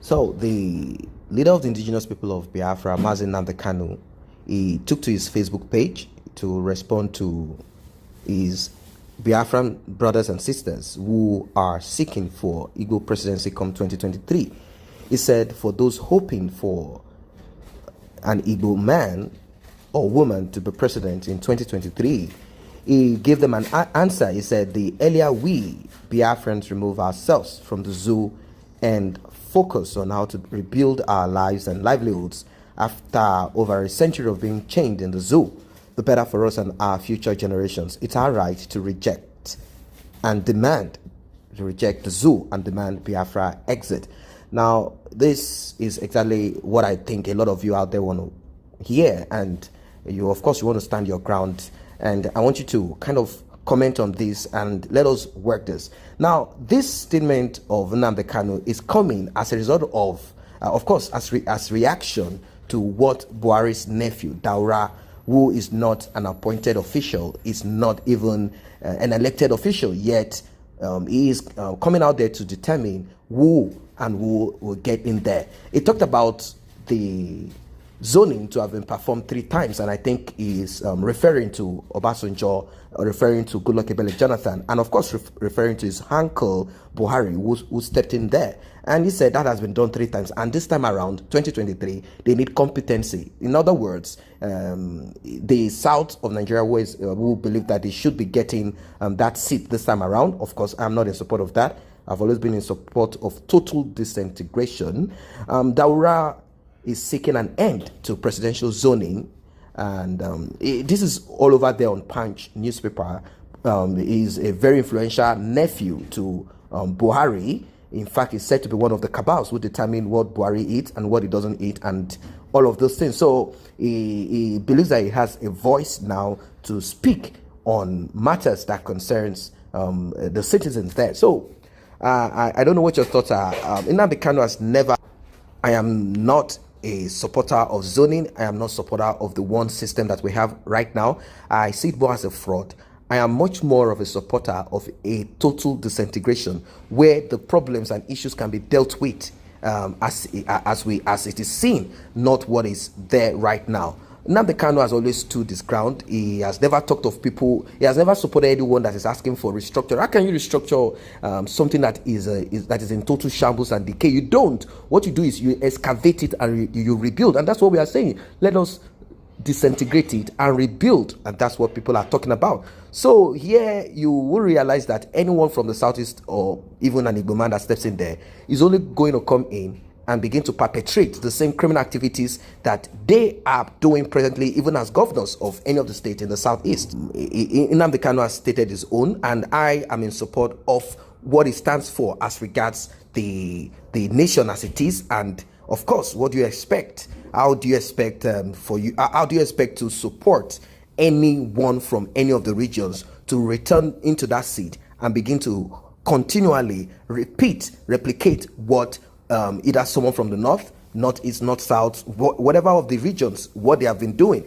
So the leader of the indigenous people of Biafra, Nnamdi Kanu, he took to his Facebook page to respond to his Biafran brothers and sisters who are seeking for Igbo presidency come 2023. He said, for those hoping for an Igbo man or woman to be president in 2023, he gave them an answer. He said, the earlier we Biafrans remove ourselves from the zoo and focus on how to rebuild our lives and livelihoods after over a century of being chained in the zoo, the better for us and our future generations. It's our right to reject the zoo and demand Biafra exit. Now, this is exactly what I think a lot of you out there want to hear, and you, of course, you want to stand your ground, and I want you to kind of comment on this and let us work this. Now, this statement of Nnamdi Kanu is coming as a result of course, as reaction to what Buhari's nephew, Daura, who is not an appointed official, is not even an elected official, yet he is coming out there to determine who will get in there. He talked about the zoning to have been performed 3 times, and I think he's referring to Obasanjo, referring to Goodluck Ebele Jonathan, and of course referring to his uncle Buhari, who stepped in there. And he said that has been done 3 times, and this time around 2023 they need competency. In other words, the south of Nigeria who believe that they should be getting that seat this time around. Of course, I'm not in support of that. I've always been in support of total disintegration. Daura is seeking an end to presidential zoning, and this is all over there on Punch newspaper. He's a very influential nephew to Buhari. In fact, he's said to be one of the cabals who determine what Buhari eats and what he doesn't eat and all of those things. So he believes that he has a voice now to speak on matters that concerns the citizens there. So I don't know what your thoughts are. Nnamdi Kanu has never... I am not a supporter of zoning. I am not a supporter of the one system that we have right now. I see it more as a fraud. I am much more of a supporter of a total disintegration where the problems and issues can be dealt with as it is seen, not what is there right now. Nnamdi Kanu has always stood his ground. He has never talked of people. He has never supported anyone that is asking for restructure. How can you restructure something that is in total shambles and decay? You don't. What you do is you excavate it and you rebuild, and that's what we are saying. Let us disintegrate it and rebuild, and that's what people are talking about. So here you will realize that anyone from the southeast or even an Igbo man that steps in there is only going to come in and begin to perpetrate the same criminal activities that they are doing presently, even as governors of any of the states in the southeast. Nnamdi Kanu has stated his own, and I am in support of what it stands for as regards the nation as it is. And of course, what do you expect? How do you expect how do you expect to support anyone from any of the regions to return into that seat and begin to continually replicate what either someone from the north, northeast, north, south, whatever of the regions, what they have been doing?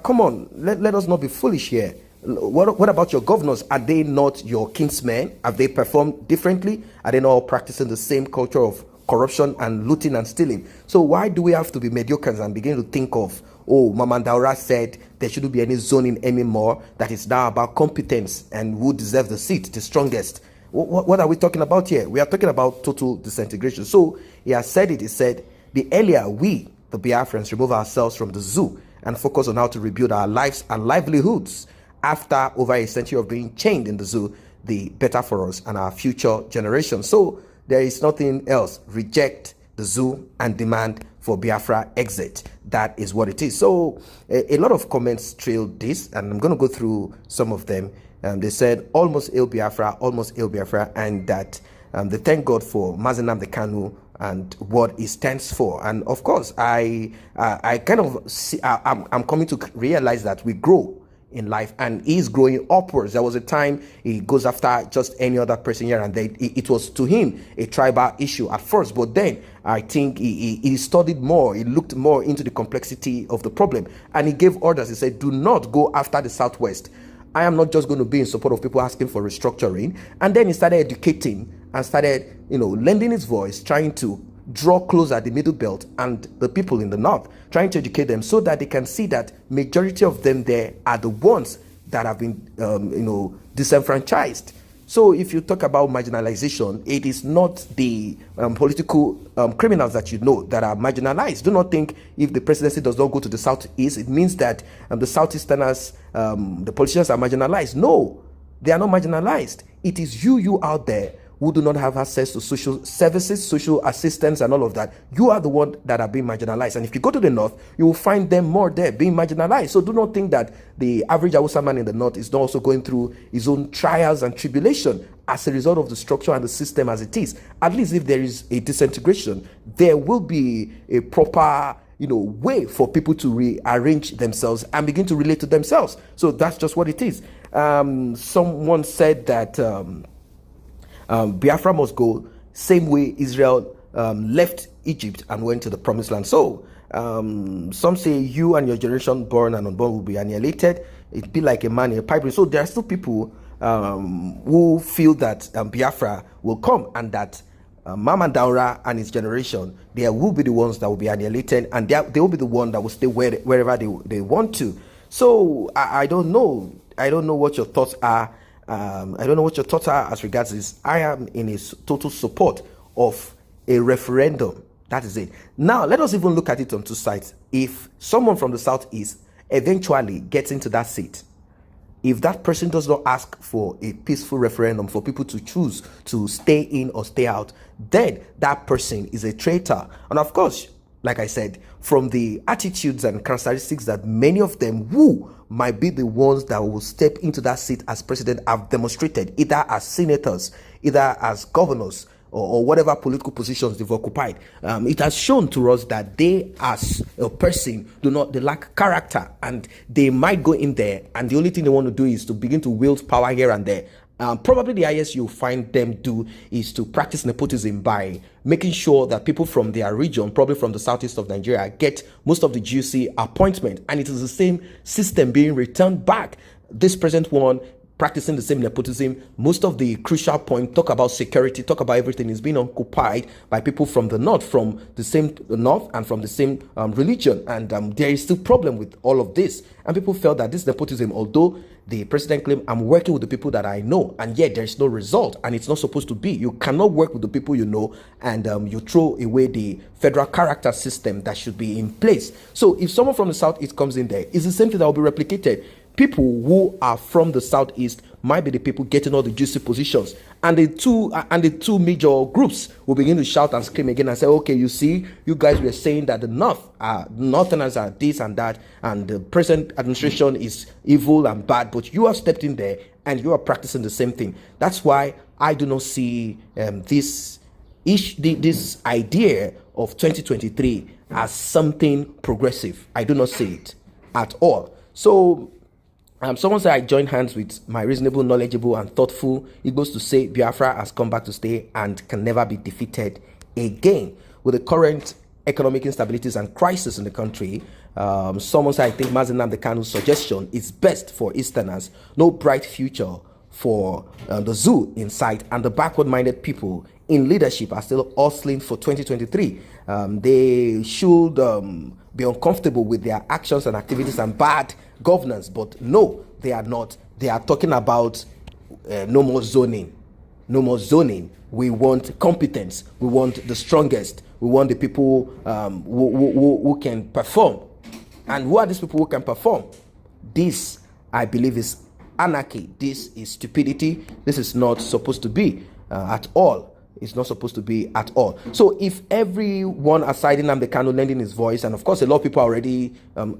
Come on, let us not be foolish here. What about your governors? Are they not your kinsmen? Have they performed differently? Are they not practicing the same culture of corruption and looting and stealing? So why do we have to be mediocres and begin to think of, oh, Mamman Daura said there shouldn't be any zoning anymore, that it's now about competence and who deserves the seat, the strongest? What are we talking about here? We are talking about total disintegration. So he has said it. He said, the earlier we, the Biafrans, remove ourselves from the zoo and focus on how to rebuild our lives and livelihoods after over a century of being chained in the zoo, the better for us and our future generations. So there is nothing else. Reject the zoo and demand for Biafra exit. That is what it is. So a lot of comments trailed this, and I'm going to go through some of them. They said almost ill Biafra, and that they thank God for Nnamdi Kanu and what he stands for. And of course, I kind of see, I'm coming to realize that we grow in life, and he's growing upwards. There was a time he goes after just any other person here, and it was to him a tribal issue at first, but then I think he studied more, he looked more into the complexity of the problem, and he gave orders. He said, do not go after the southwest. I am not just going to be in support of people asking for restructuring. And then he started educating and started, lending his voice, trying to draw closer the middle belt and the people in the north, trying to educate them so that they can see that majority of them there are the ones that have been, disenfranchised. So if you talk about marginalization, it is not the political criminals that that are marginalized. Do not think if the presidency does not go to the southeast, it means that the southeasterners, the politicians are marginalized. No, they are not marginalized. It is you out there who do not have access to social services, social assistance, and all of that. You are the one that are being marginalized. And if you go to the north, you will find them more there being marginalized. So do not think that the average Hausa man in the north is not also going through his own trials and tribulation as a result of the structure and the system as it is. At least if there is a disintegration, there will be a proper way for people to rearrange themselves and begin to relate to themselves. So that's just what it is. Someone said that Biafra must go same way Israel left Egypt and went to the promised land. So some say you and your generation born and unborn will be annihilated. It'd be like a man in a pipe. So there are still people who feel that Biafra will come and that Mamman Daura and his generation, they will be the ones that will be annihilated, and they will be the one that will stay wherever they want to. So I don't know. I don't know what your thoughts are. I don't know what your thoughts are as regards this. I am in a total support of a referendum. That is it. Now, let us even look at it on two sides. If someone from the southeast eventually gets into that seat, if that person does not ask for a peaceful referendum for people to choose to stay in or stay out, then that person is a traitor. And of course, like I said, from the attitudes and characteristics that many of them who might be the ones that will step into that seat as president have demonstrated, either as senators, either as governors, or whatever political positions they've occupied. It has shown to us that they, as a person, they lack character, and they might go in there, and the only thing they want to do is to begin to wield power here and there. Probably the highest you'll find them do is to practice nepotism by making sure that people from their region, probably from the southeast of Nigeria, get most of the juicy appointment, and it is the same system being returned back. This present one practicing the same nepotism, most of the crucial point, talk about security, talk about everything, is being occupied by people from the north, from the same north and from the same religion. And there is still problem with all of this. And people felt that this nepotism, although the president claimed, I'm working with the people that I know, and yet there is no result, and it's not supposed to be. You cannot work with the people you know, and you throw away the federal character system that should be in place. So if someone from the southeast comes in there, it's the same thing that will be replicated. People who are from the southeast might be the people getting all the juicy positions, and the two major groups will begin to shout and scream again and say, okay, you see, you guys were saying that the northerners are this and that, and the present administration is evil and bad, but you have stepped in there and you are practicing the same thing. That's why I do not see this idea of 2023 as something progressive. I do not see it at all. So someone said I join hands with my reasonable, knowledgeable, and thoughtful Igbos to say Biafra has come back to stay and can never be defeated again. With the current economic instabilities and crisis in the country, someone said I think Nnamdi Kanu's suggestion is best for Easterners. No bright future for the zoo in sight, and the backward-minded people in leadership are still hustling for 2023. They should be uncomfortable with their actions and activities and bad governance, but no, they are not. They are talking about no more zoning. No more zoning. We want competence. We want the strongest. We want the people who can perform. And who are these people who can perform? This, I believe, is anarchy. This is stupidity. This is not supposed to be at all. It's not supposed to be at all. So if everyone aside Nnamdi Kanu lending his voice, and of course a lot of people are already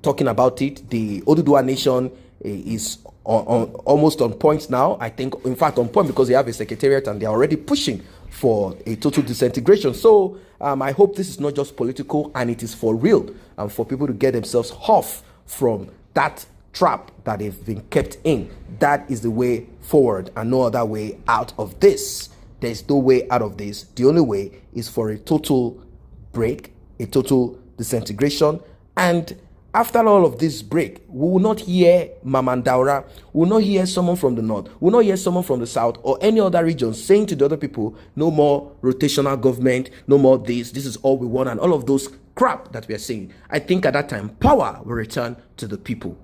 talking about it, the Oduduwa Nation is almost on point now. I think, in fact, on point because they have a secretariat and they're already pushing for a total disintegration. So I hope this is not just political and it is for real, and for people to get themselves off from that trap that they've been kept in. That is the way forward and no other way out of this. There's no way out of this. The only way is for a total break, a total disintegration, and After all of this break, we will not hear Mamman Daura, we will not hear someone from the north, we will not hear someone from the south or any other region saying to the other people, no more rotational government, no more this is all we want, and all of those crap that we are saying. I think at that time, power will return to the people.